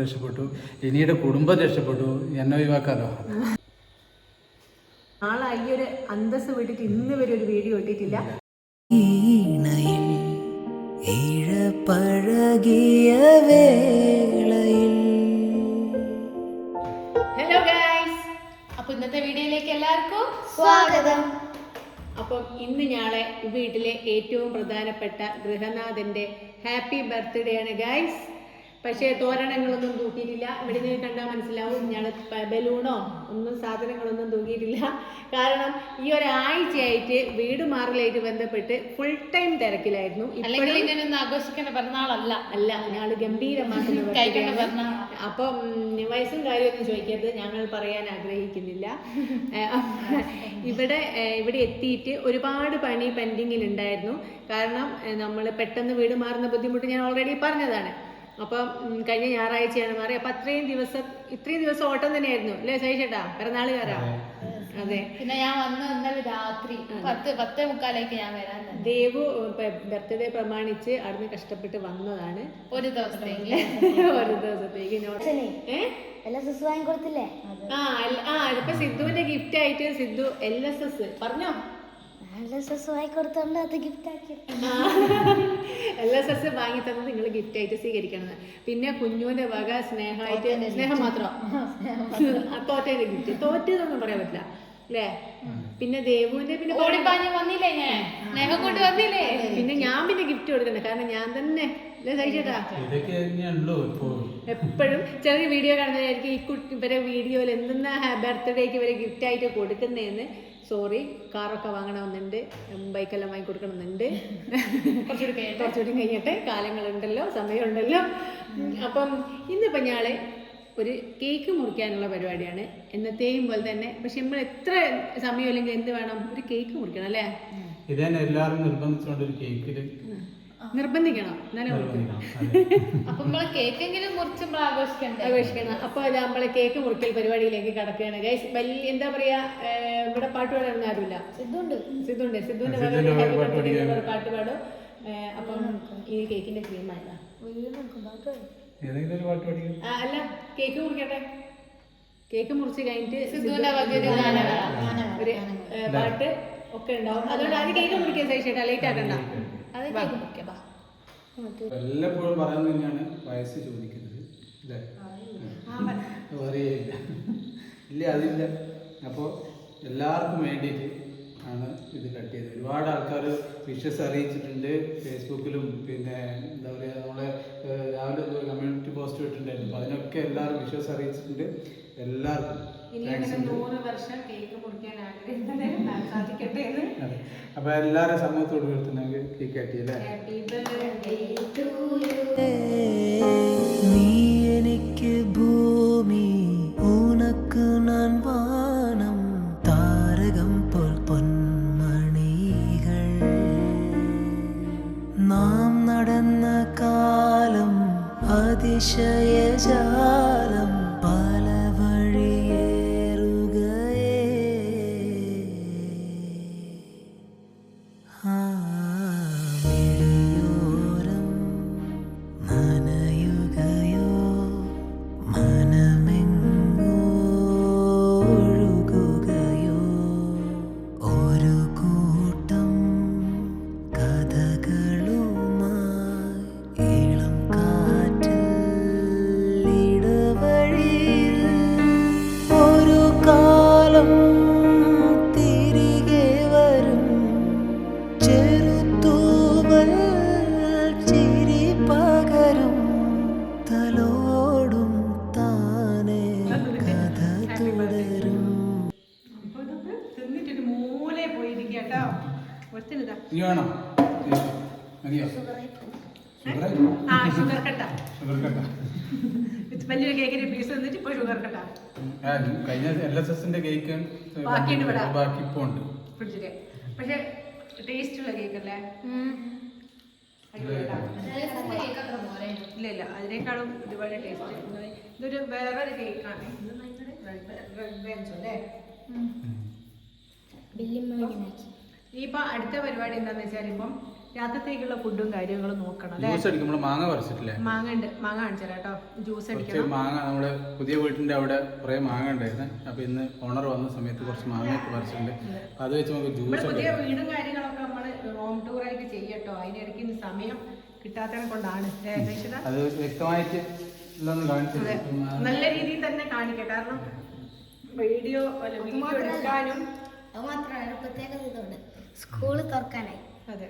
രക്ഷപ്പെട്ടു, ഇനിയുടെ കുടുംബം രക്ഷപ്പെട്ടു, എന്നെ ഒഴിവാക്കാലോ. നാളെ ഈ ഒരു അന്തസ് വിട്ടിട്ട് ഇന്ന് വരെ ഒരു വീഡിയോ ഇട്ടിട്ടില്ല. ഹലോ ഗൈസ്, അപ്പൊ ഇന്നത്തെ വീഡിയോയിലേക്ക് എല്ലാവർക്കും സ്വാഗതം. അപ്പം ഇന്ന് ഞങ്ങളെ വീട്ടിലെ ഏറ്റവും പ്രധാനപ്പെട്ട ഗൃഹനാഥന്റെ ഹാപ്പി ബർത്ത്ഡേ ആണ് ഗൈസ്. പക്ഷേ തോരണങ്ങളൊന്നും തൂക്കിയിട്ടില്ല. ഇവിടെ നിന്ന് കണ്ടാൽ മനസ്സിലാവും ഞങ്ങൾ ബലൂണോ ഒന്നും സാധനങ്ങളൊന്നും തൂക്കിയിട്ടില്ല. കാരണം ഈ ഒരാഴ്ചയായിട്ട് വീട് മാറലായിട്ട് ബന്ധപ്പെട്ട് ഫുൾ ടൈം തിരക്കിലായിരുന്നു. ഇങ്ങനെയൊന്നും ആഘോഷിക്കേണ്ട പിറന്നാളല്ല അല്ല, ഞങ്ങൾ ഗംഭീരമാക്കുന്ന. അപ്പം വയസ്സും കാര്യമൊന്നും ചോദിക്കരുത്, ഞങ്ങൾ പറയാൻ ആഗ്രഹിക്കുന്നില്ല. ഇവിടെ എത്തിയിട്ട് ഒരുപാട് പണി പെൻഡിങ്ങിൽ ഉണ്ടായിരുന്നു. കാരണം നമ്മൾ പെട്ടെന്ന് വീട് മാറുന്ന ബുദ്ധിമുട്ട് ഞാൻ ഓൾറെഡി പറഞ്ഞതാണ്. അപ്പം കഴിഞ്ഞ ഞായറാഴ്ചയാണ് മാറി. അപ്പൊ ഇത്രയും ദിവസം ഓട്ടം തന്നെയായിരുന്നു അല്ലേ സഹിച്ചേട്ടാ, പിറന്നാളുകാരാ? അതെ. പിന്നെ ഞാൻ വന്ന് ഇന്നലെ രാത്രി 10:45 ഞാൻ വരാൻ. ദേവു ബർത്ത്ഡേ പ്രമാണിച്ച് അവിടുന്ന് കഷ്ടപ്പെട്ട് വന്നതാണ്. ഒരു ദിവസത്തേക്ക് LSS വാങ്ങിക്കൊടുത്തില്ലേ? ഇപ്പൊ സിദ്ധുവിന്റെ ഗിഫ്റ്റ് ആയിട്ട് സിദ്ധു LSS പറഞ്ഞോ. LSS വാങ്ങിക്കൊടുത്തോണ്ട് അത് ഗിഫ്റ്റ് ആക്കി. LSS വാങ്ങി തന്നത് നിങ്ങൾ ഗിഫ്റ്റ് ആയിട്ട് സ്വീകരിക്കണം. പിന്നെ കുഞ്ഞുവിന്റെ വക സ്നേഹമായിട്ട്, സ്നേഹം മാത്രം തോറ്റേന്റെ ഗിഫ്റ്റ്, തോറ്റതൊന്നും പറയാൻ പറ്റില്ല അല്ലേ. പിന്നെ ദേവുവിന്റെ പിന്നെ വന്നില്ലേ, ഞാൻ സ്നേഹം കൊണ്ട് വന്നില്ലേ. പിന്നെ ഞാൻ പിന്നെ ഗിഫ്റ്റ് കൊടുക്കണ്ടേ, കാരണം ഞാൻ തന്നെ എപ്പോഴും ചെറിയ വീഡിയോ കാണുന്നതായിരിക്കും ഈ കുട്ടി ഇവരെ വീഡിയോയിൽ എന്തെന്നാ ബർത്ത്ഡേക്ക് ഇവരെ ഗിഫ്റ്റ് ആയിട്ട് കൊടുക്കുന്നതെന്ന്. സോറി, കാറൊക്കെ വാങ്ങണമെന്നുണ്ട്, ബൈക്കെല്ലാം വാങ്ങി കൊടുക്കണമെന്നുണ്ട്. കുറച്ചുകൂടി കഴിഞ്ഞിട്ട്, കാലങ്ങളുണ്ടല്ലോ, സമയമുണ്ടല്ലോ. അപ്പം ഇന്നിപ്പോൾ ഞാള് ഒരു കേക്ക് മുറിക്കാനുള്ള പരിപാടിയാണ്. എന്നത്തെയും പോലെ തന്നെ. പക്ഷെ നമ്മൾ എത്ര സമയം അല്ലെങ്കിൽ എന്ത് വേണം, ഒരു കേക്ക് മുറിക്കണം അല്ലേ. ഇതന്നെ എല്ലാവരും നിർബന്ധിച്ചുകൊണ്ട് ഒരു കേക്കില് നിർബന്ധിക്കണം, എന്നാലും അപ്പൊ നമ്മളെ കേക്കെങ്കിലും മുറിച്ച് ആഘോഷിക്കണം. അപ്പൊ അത് നമ്മളെ കേക്ക് മുറിക്കൽ പരിപാടിയിലേക്ക് കടക്കുകയാണ് ഗൈസ്. വലിയ എന്താ പറയാ, ഇവിടെ പാട്ട് പാടാനൊന്നും ആരുമില്ല. സിദ്ധുവിന്റെ പാട്ട് പാടും. അപ്പം ഈ കേക്കിന്റെ ക്രീമായില്ല. അല്ല, കേക്ക് മുറിക്കട്ടെ. കേക്ക് മുറിച്ച് കഴിഞ്ഞിട്ട് ഒരു പാട്ട് ഒക്കെ ഉണ്ടാവും. അതുകൊണ്ട് ആദ്യം കേക്ക് മുറിക്കാൻ സഹിച്ചേട്ടാ, ലേറ്റ് ആക്കണ്ട. വല്ലപ്പോഴും പറയുന്നത് തന്നെയാണ് വയസ്സ് ചോദിക്കുന്നത് അല്ലേ. അറിയില്ല, ഇല്ല അതില്ല. അപ്പോൾ എല്ലാവർക്കും വേണ്ടിയിട്ട് ആണ് ഇത് കട്ട് ചെയ്തത്. ഒരുപാട് ആൾക്കാർ വിഷസ് അറിയിച്ചിട്ടുണ്ട് ഫേസ്ബുക്കിലും. പിന്നെ എന്താ പറയുക, നമ്മളെ രാവിലെ കമ്മ്യൂണിറ്റി പോസ്റ്റ് ഇട്ടിട്ടുണ്ടായിരുന്നു. അപ്പോൾ അതിനൊക്കെ എല്ലാവരും വിഷസ് അറിയിച്ചിട്ടുണ്ട്. എല്ലാവർക്കും അപ്പൊ എല്ലാരും സമൂഹത്തോട് വീഴ്ത്തുന്നെങ്കിൽ കേക്ക് കട്ടിയല്ലേ. നീ എനിക്ക് ഭൂമി, ഉനക്ക് ഞാൻ വാനം, താരകം പോൽ പൊന്മണികൾ. നാം നടന്ന കാലം അതിശയജാലം, പല വഴിയേറുകയേ. മിഴിയോരം നനയുകയോ, മനമെങ്ങോ ഒഴുകുകയോ, ഒരു കൂട്ടം കഥകളുമായി ഇളം കാറ്റിൽ ഇടവഴിയിൽ. ഒരു കാലം തിരികെ വരും, ചെറുത്തൂവൽ ചിരി പകരും, തലോടും താനെ കഥ തുടരും. തിന്നിട്ടൊരു മൂലെ പോയിരിക്കട്ടോ. നീ വേണോ? മതിയോ? ഷുഗർ കട്ട, ഷുഗർ കട്ട. വലിയൊരു കേക്കിന്റെ പീസ് തന്നിട്ട് ഇപ്പൊ ഷുഗർ കട്ട. കഴിഞ്ഞ LSSന്റെ കേക്ക് ബാക്കി ഇപ്പൊ ഉണ്ട് ഫ്രിഡ്ജില്. പക്ഷെ ടേസ്റ്റ് ഉള്ള കേക്ക് അല്ലേ. ഇല്ല, അതിനേക്കാളും ഒരുപാട് ടേസ്റ്റ്. ഇതൊരു വേറൊരു കേക്കാണ്. ഇനിയിപ്പോ അടുത്ത പരിപാടി എന്താന്ന് വെച്ചാൽ, ഇപ്പം രാത്രിത്തേക്കുള്ള ഫുഡും കാര്യങ്ങളും നോക്കണം അല്ലേ? ജ്യൂസ് അടിക്കുമ്പോൾ മാങ്ങ പറിച്ചിട്ടില്ലേ? മാങ്ങ ഉണ്ട്, മാങ്ങ കാണിച്ചു തരാം കേട്ടോ. ജ്യൂസ് കുറച്ച് അടിക്കണം. മാങ്ങ നമ്മുടെ പുതിയ വീട്ടിൻ്റെ അവിടെ കുറേ മാങ്ങ ഉണ്ടായിരുന്നു. അപ്പോൾ ഇന്ന് ഓണർ വന്ന സമയത്ത് കുറച്ച് മാങ്ങയൊക്കെ പറിച്ചിട്ടുണ്ട്. അപ്പോൾ അത് വെച്ച് നമുക്ക് നമ്മുടെ ജ്യൂസ് പുതിയ വീടും കാര്യങ്ങളൊക്കെ നമ്മൾ ഹോം ടൂർ ആയിട്ട് ചെയ്യട്ടോ. അതിനിടയ്ക്ക് ഇന്ന് സമയം കിട്ടാത്തതിനെ കൊണ്ടാണ്. അത് വ്യക്തമായിട്ട് ഇതൊന്ന് കാണിച്ചു നല്ല രീതിയിൽ തന്നെ കാണിക്കാം. കാരണം വീഡിയോ എടുക്കാനും അത് മാത്രമല്ല പ്രത്യേകത ഇതുണ്ട്, സ്കൂള് തുറക്കാനായി. അതെ,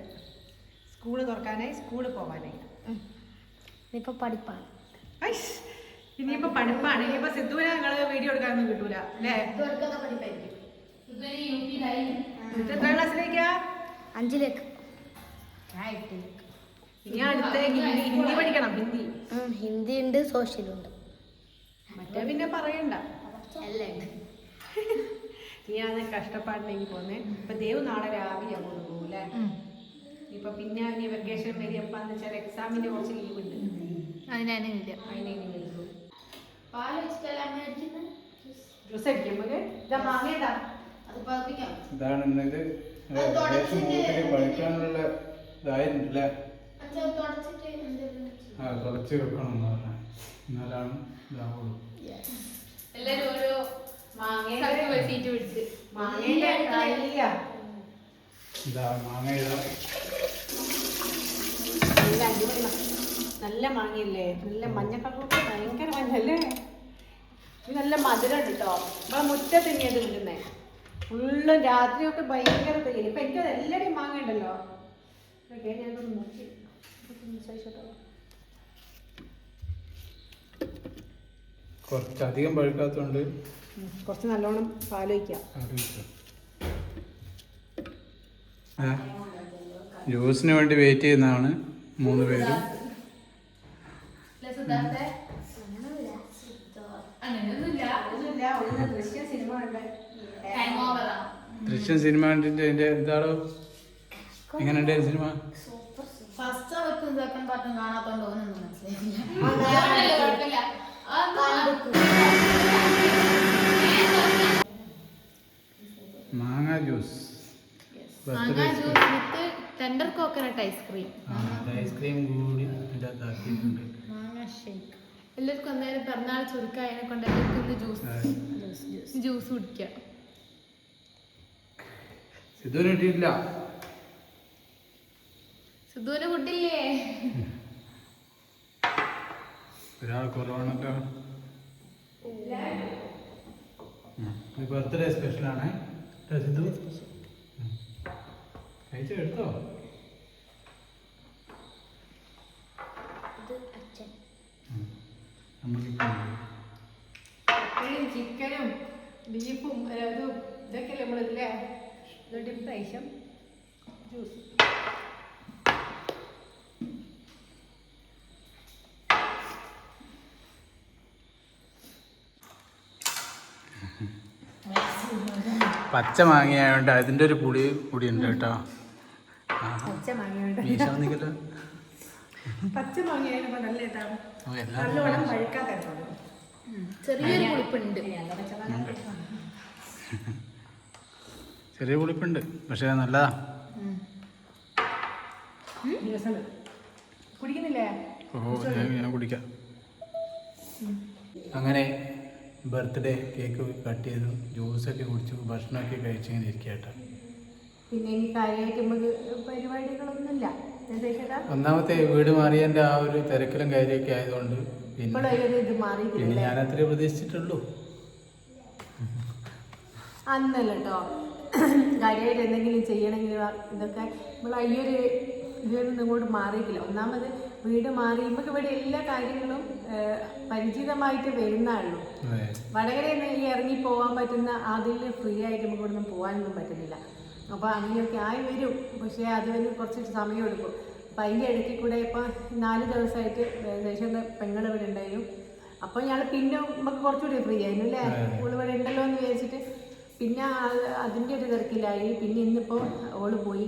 സ്കൂള് തുറക്കാനായി, സ്കൂളിൽ പോകാനായി. ഇപ്പൊ പഠിപ്പാണ്. ഇനിയിപ്പോ പഠിപ്പാണ്. ഇനിയിപ്പോ സിദ്ധുവിനെ ഞങ്ങള് വീഡിയോ എടുക്കാനൊന്നും കിട്ടൂല അല്ലേ? എത്രാം ക്ലാസ്സിലേക്കാ? 5ലേക്ക്. ഇനി അടുത്ത ഹിന്ദി പഠിക്കണം. ഹിന്ദി ഉണ്ട്, സോഷ്യലും ഉണ്ട്. മറ്റേ പിന്നെ പറയണ്ട, എല്ലാം ഉണ്ട്. നീയാണ് കഷ്ടപ്പാടിലേക്ക് പോന്നെ. ഇപ്പൊ ദേവ് നാളെ രാവിലെ അങ്ങോട്ട് പോകും അല്ലേ? ഇപ്പൊ പിന്നെ ഇനി വെക്കേഷൻ വരികയെന്ന് വെച്ചാൽ എക്സാമിന്റെ കുറച്ച് ലീവ് ഉണ്ട്. അതിനില്ല. അതിനെ ഇനി വരുള്ളൂ. പാല് വെച്ചിട്ടല്ലേ ജ്യൂസ് അടിക്കും നമുക്ക്. ഇതാ മാങ്ങേതാ, അത് പതിപ്പിക്കാം. ഇതാണ് ഇന്നത് പഠിക്കാനുള്ള ഇതായിരുന്നില്ല. ആ തുടച്ച് വെക്കണം എന്ന് പറഞ്ഞാൽ എന്നാലാണ് ഇതാവുള്ളൂ. എല്ലാരും ഓരോ സീറ്റ് പിടിച്ച് മാങ്ങേന്റെ കളിയാ. ഇതാ മാങ്ങ ഇതാ നല്ല അടിപൊളി നല്ല മാങ്ങയല്ലേ? നല്ല മഞ്ഞ കളറൊക്കെ ഭയങ്കര മഞ്ഞല്ലേ? ഇത് നല്ല മധുരം കേട്ടോ. നമ്മളെ മുറ്റത്ത് തന്നെയാണ് തിന്നുന്നേ. ഫുള്ളും രാത്രിയൊക്കെ ഭയങ്കര തയ്യൽ. ഇപ്പൊ എനിക്കത് എല്ലാവരും മാങ്ങ ഉണ്ടല്ലോ. ഓക്കെ, ഞാനൊന്ന് നോക്കി കുറച്ചധികം പഴുക്കാത്തതുകൊണ്ട് കുറച്ച് നല്ലോണം പാലൊഴിക്കാം. ജ്യൂസിന് വേണ്ടി വെയിറ്റ് ചെയ്യുന്നതാണ് 3 പേരും. ദൃശ്യം സിനിമ കണ്ടിട്ട് അതിന്റെ എന്താണോ എങ്ങനെയുണ്ട് സിനിമ? ഫസ്റ്റ് വെക്കും സെക്കൻഡ് പാർട്ടും കാണാത്തോണ്ട് ഒന്നും മനസ്സിലായില്ല. മാങ്ങ juice, tender coconut ice cream, ice cream കൂടി ഇതിൻ്റെ അകത്താക്കിയിട്ടുണ്ട്. മാങ്ങ ഷേക്ക്. എല്ലാവർക്കും അന്നേരം പിറന്നാൾ ചുരുക്കായതിനെ കൊണ്ട് എല്ലാവർക്കും ജ്യൂസ് കുടിക്കാം. സിദ്ധുവിന് കിട്ടിയിട്ടില്ല. സിദ്ധുവിന് കുട്ടില്ലേ? ഒരാൾ കുറവാണല്ലോ. ബർത്ത്ഡേ സ്പെഷ്യലാണ് സിദ്ധു. കഴിച്ചു എടുത്തോ? ചിക്കനും ബീഫും ഇതും ഇതൊക്കെയല്ലേ നമ്മളില്ലേ? ഇതൊരു പ്രാവശ്യം ജ്യൂസ്. പച്ച മാങ്ങയായോണ്ട് അതിൻ്റെ ഒരു പുളി കൂടി ഉണ്ട് കേട്ടോ. പച്ച മാങ്ങയുണ്ട്. പച്ച മാങ്ങയായപ്പോൾ നല്ല ഇതാണ്. നല്ലോണം പഴുക്കാത്ത ചെറിയൊരു പുളിപ്പുണ്ട്. ചെറിയ പുളിപ്പുണ്ട്, പക്ഷെ നല്ലതാ. കുടിക്കുന്നില്ലേ? ഓ ഞാൻ കുടിക്കാം. അങ്ങനെ ബർത്ത്ഡേ കേക്ക് കട്ട് ചെയ്തു, ജ്യൂസൊക്കെ കുടിച്ചു, ഭക്ഷണമൊക്കെ കഴിച്ചിങ്ങനെ ഇരിക്കട്ടെ. പിന്നെ ഇനി കാര്യമായിട്ട് നമുക്ക് പരിപാടികളൊന്നുമില്ല. ഒന്നാമത്തെ വീട് മാറിയതിൻ്റെ ആ ഒരു തിരക്കിലും കാര്യമൊക്കെ ആയതുകൊണ്ട് പിന്നെ ഞാനത്രേ പ്രതീക്ഷിച്ചിട്ടുള്ളൂ. അന്നല്ല കേട്ടോ, കാര്യമായിട്ട് എന്തെങ്കിലും ചെയ്യണമെങ്കിൽ ഇതൊക്കെ നമ്മൾ അയ്യൊരു ഇതൊന്നും ഇങ്ങോട്ട് മാറിയിട്ടില്ല. ഒന്നാമത് വീട് മാറി നമുക്ക് ഇവിടെ എല്ലാ കാര്യങ്ങളും പരിചിതമായിട്ട് വരുന്നതാണല്ലോ. വടകരയിൽ നിന്ന് ഈ ഇറങ്ങി പോകാൻ പറ്റുന്ന അതിൽ ഫ്രീ ആയിട്ട് നമുക്ക് ഇവിടെ നിന്ന് പോകാനൊന്നും പറ്റുന്നില്ല. അപ്പോൾ അങ്ങനെയൊക്കെ ആയി വരും. പക്ഷേ അതിന് കുറച്ച് സമയം എടുക്കും. അപ്പം അതിൻ്റെ ഇടയ്ക്ക് കൂടെ ഇപ്പോൾ 4 ദിവസമായിട്ട് ദേശൻ്റെ പെങ്ങൾ ഇവിടെ ഉണ്ടായിരുന്നു. അപ്പോൾ ഞങ്ങൾ പിന്നെ നമുക്ക് കുറച്ചുകൂടി ഫ്രീ ആയിരുന്നു അല്ലേ? ഓൾ ഇവിടെ ഉണ്ടല്ലോ എന്ന് വിചാരിച്ചിട്ട് പിന്നെ അതിൻ്റെ ഒരു തിരക്കിലായി. പിന്നെ ഇന്നിപ്പോൾ ഓള് പോയി.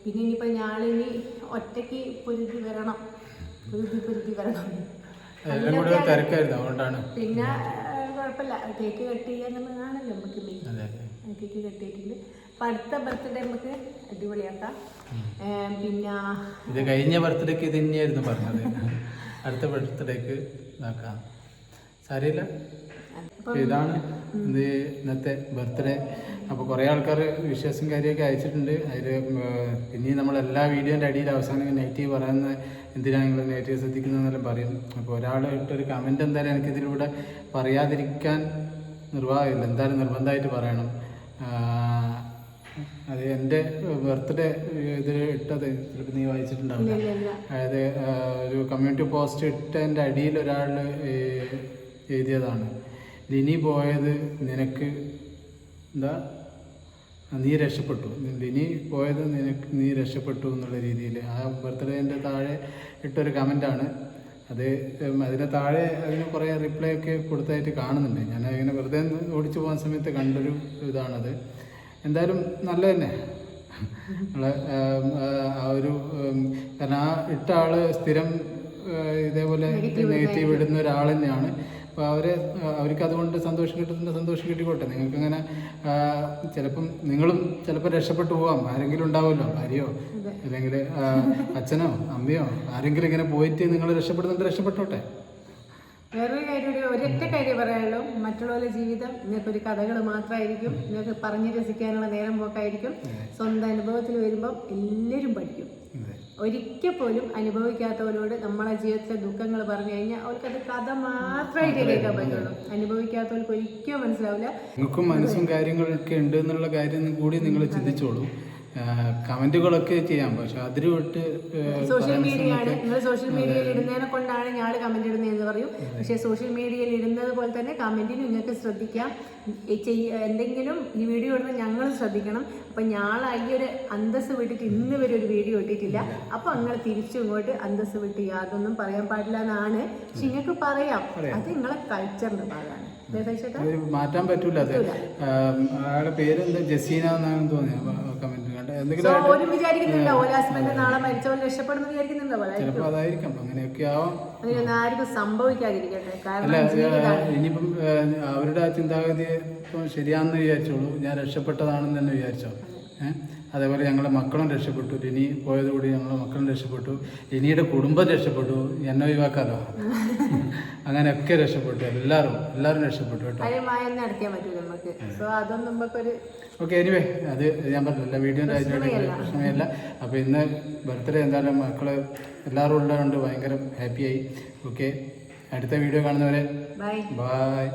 പിന്നെ ഇനിയിപ്പോൾ ഞാളിനി ഒറ്റയ്ക്ക് പൊരുതി വരണം. പിന്നെ കുഴപ്പമില്ല, കേക്ക് കട്ട് ചെയ്യാനുള്ളതാണല്ലോ നമുക്ക് മെയിൻ. കേക്ക് കട്ട് ചെയ്തിട്ടുണ്ട്. അപ്പം അടുത്ത ബർത്ത്ഡേ നമുക്ക് അടിപൊളിയാക്കാം. പിന്നെ ഇത് കഴിഞ്ഞ ബർത്ത്ഡേക്ക് ഇത് തന്നെയായിരുന്നു പറഞ്ഞത്. അടുത്ത ബർത്ത്ഡേക്ക് ഇതാക്കാം. സാരമില്ല. അപ്പോൾ ഇതാണ് ഇന്നത്തെ ബർത്ത്ഡേ. അപ്പോൾ കുറേ ആൾക്കാർ വിഷസും കാര്യമൊക്കെ അയച്ചിട്ടുണ്ട്. അതിൽ പിന്നെ നമ്മളെല്ലാ വീഡിയോൻ്റെ അടിയിൽ അവസാനം നെഗറ്റീവ് പറയുന്ന എന്തിനാണ് നിങ്ങൾ നെഗറ്റീവ് ശ്രദ്ധിക്കുന്നതെന്നെല്ലാം പറയും. അപ്പോൾ ഒരാൾ ഇട്ടൊരു കമൻറ്റ് എന്തായാലും എനിക്കിതിലൂടെ പറയാതിരിക്കാൻ നിർവാഹമില്ല, എന്തായാലും നിർബന്ധമായിട്ട് പറയണം. അത് എൻ്റെ ബർത്ത്ഡേ ഇതിൽ ഇട്ടത് ചിലപ്പോൾ നീ വായിച്ചിട്ടുണ്ടാവില്ല. അതായത് ഒരു കമ്മ്യൂണിറ്റി പോസ്റ്റ് ഇട്ടതിൻ്റെ അടിയിൽ ഒരാൾ എഴുതിയതാണ്, ലിനി പോയത് നിനക്ക് എന്താ നീ രക്ഷപ്പെട്ടു, ലിനി പോയത് നീ രക്ഷപ്പെട്ടു എന്നുള്ള രീതിയിൽ ആ ബർത്ത്ഡേൻ്റെ താഴെ ഇട്ടൊരു കമൻറ്റാണ് അത്. അതിന് താഴെ അതിന് കുറേ റിപ്ലൈ ഒക്കെ കൊടുത്തായിട്ട് കാണുന്നുണ്ട്. ഞാൻ ഇങ്ങനെ വെറുതെ ഓടിച്ചു പോകുന്ന സമയത്ത് കണ്ടൊരു ഇതാണത്. എന്തായാലും നല്ല തന്നെ ആ ഒരു കാരണം ആ ഇട്ട ആൾ സ്ഥിരം ഇതേപോലെ നെഗറ്റീവ് ഇടുന്ന ഒരാൾ തന്നെയാണ്. അപ്പോൾ അവർക്ക് അതുകൊണ്ട് സന്തോഷം കിട്ടുന്ന സന്തോഷം കിട്ടിക്കോട്ടെ. നിങ്ങൾക്കങ്ങനെ ചിലപ്പം നിങ്ങളും ചിലപ്പോൾ രക്ഷപ്പെട്ടു പോവാം. ആരെങ്കിലും ഉണ്ടാവുമല്ലോ, ഭാര്യയോ അല്ലെങ്കിൽ അച്ഛനോ അമ്മയോ ആരെങ്കിലും ഇങ്ങനെ പോയിട്ട് നിങ്ങൾ രക്ഷപ്പെടുന്നുണ്ട്, രക്ഷപ്പെട്ടോട്ടെ. വേറൊരു കാര്യം, ഒരൊറ്റ കാര്യം പറയാനുള്ളൂ, മറ്റുള്ളവരുടെ ജീവിതം നിങ്ങൾക്കൊരു കഥകൾ മാത്രമായിരിക്കും. നിങ്ങൾക്ക് പറഞ്ഞ് രസിക്കാനുള്ള നേരം പോക്കായിരിക്കും. സ്വന്തം അനുഭവത്തിൽ വരുമ്പം എല്ലാവരും പഠിക്കും. ഒരിക്കൽ പോലും അനുഭവിക്കാത്തവരോട് നമ്മളെ ജീവിതത്തിലെ ദുഃഖങ്ങൾ പറഞ്ഞു കഴിഞ്ഞാൽ അവർക്കത് കഥ മാത്രമായിട്ട് കേൾക്കാൻ പറ്റുള്ളൂ. അനുഭവിക്കാത്തവർക്ക് ഒരിക്കലും മനസ്സിലാവില്ല. നിങ്ങൾക്കും മനസ്സും കാര്യങ്ങളൊക്കെ ഉണ്ട് എന്നുള്ള കാര്യം കൂടി നിങ്ങൾ ചിന്തിച്ചോളൂ. കമന്റുകളൊക്കെ ചെയ്യാം, പക്ഷെ അതിൽ വിട്ട് സോഷ്യൽ മീഡിയയാണ്. നിങ്ങൾ സോഷ്യൽ മീഡിയയിൽ ഇടുന്നതിനെ കൊണ്ടാണ് ഞാൻ കമന്റ് ഇടുന്നതെന്ന് പറയും. പക്ഷേ സോഷ്യൽ മീഡിയയിൽ ഇടുന്നത് പോലെ തന്നെ കമന്റിന് നിങ്ങൾക്ക് ശ്രദ്ധിക്കാം. എന്തെങ്കിലും ഈ വീഡിയോ ഇടുന്നത് ഞങ്ങൾ ശ്രദ്ധിക്കണം. അപ്പം ഞാൻ ഈ ഒരു അന്തസ്സ് വിട്ടിട്ട് ഇന്ന് വരെ ഒരു വീഡിയോ ഇട്ടിട്ടില്ല. അപ്പം അങ്ങനെ തിരിച്ചു ഇങ്ങോട്ട് അന്തസ്സ് വിട്ട് യാതൊന്നും പറയാൻ പാടില്ല എന്നാണ്. പക്ഷെ നിങ്ങൾക്ക് പറയാം, അത് നിങ്ങളെ കൾച്ചറിന്റെ ഭാഗമാണ്. മാറ്റാൻ പറ്റൂല. അത് അയാളുടെ പേരെന്താ, ജസീന എന്നാണ് തോന്നിയത് കമന്റ്. ഓരും വിചാരിക്കുന്നുണ്ടോ ഹസ്ബൻഡ് നാളെ മരിച്ചവർ രക്ഷപ്പെടുന്നു വിചാരിക്കുന്നുണ്ടോ? ചിലപ്പോൾ അതായിരിക്കാം, അങ്ങനെയൊക്കെ ആവാം. അതിനൊന്നും ആർക്കും സംഭവിക്കാതിരിക്കട്ടെ. അല്ല, ഇനിയിപ്പം അവരുടെ ആ ചിന്താഗതി ഇപ്പം ശരിയാണെന്ന് വിചാരിച്ചോളൂ. ഞാൻ രക്ഷപ്പെട്ടതാണെന്ന് തന്നെ വിചാരിച്ചോ. അതേപോലെ ഞങ്ങളുടെ മക്കളും രക്ഷപ്പെട്ടു. ലിനി പോയതുകൂടി ഞങ്ങളുടെ മക്കളും രക്ഷപ്പെട്ടു. ലിനിയുടെ കുടുംബം രക്ഷപ്പെട്ടു. എന്നെ ഒഴിവാക്കാലോ. അങ്ങനെയൊക്കെ രക്ഷപ്പെട്ടു. എല്ലാവരും രക്ഷപ്പെട്ടു കേട്ടോ. ഓക്കെ, എനിവേ അത് ഞാൻ പറഞ്ഞില്ല, വീഡിയോൻ്റെ പ്രശ്നമേയല്ല. അപ്പോൾ ഇന്ന് ബർത്ത്ഡേ എന്തായാലും മക്കൾ എല്ലാവരും ഉള്ളതുകൊണ്ട് ഭയങ്കര ഹാപ്പിയായി. ഓക്കെ, അടുത്ത വീഡിയോ കാണുന്നവരെ ബൈ.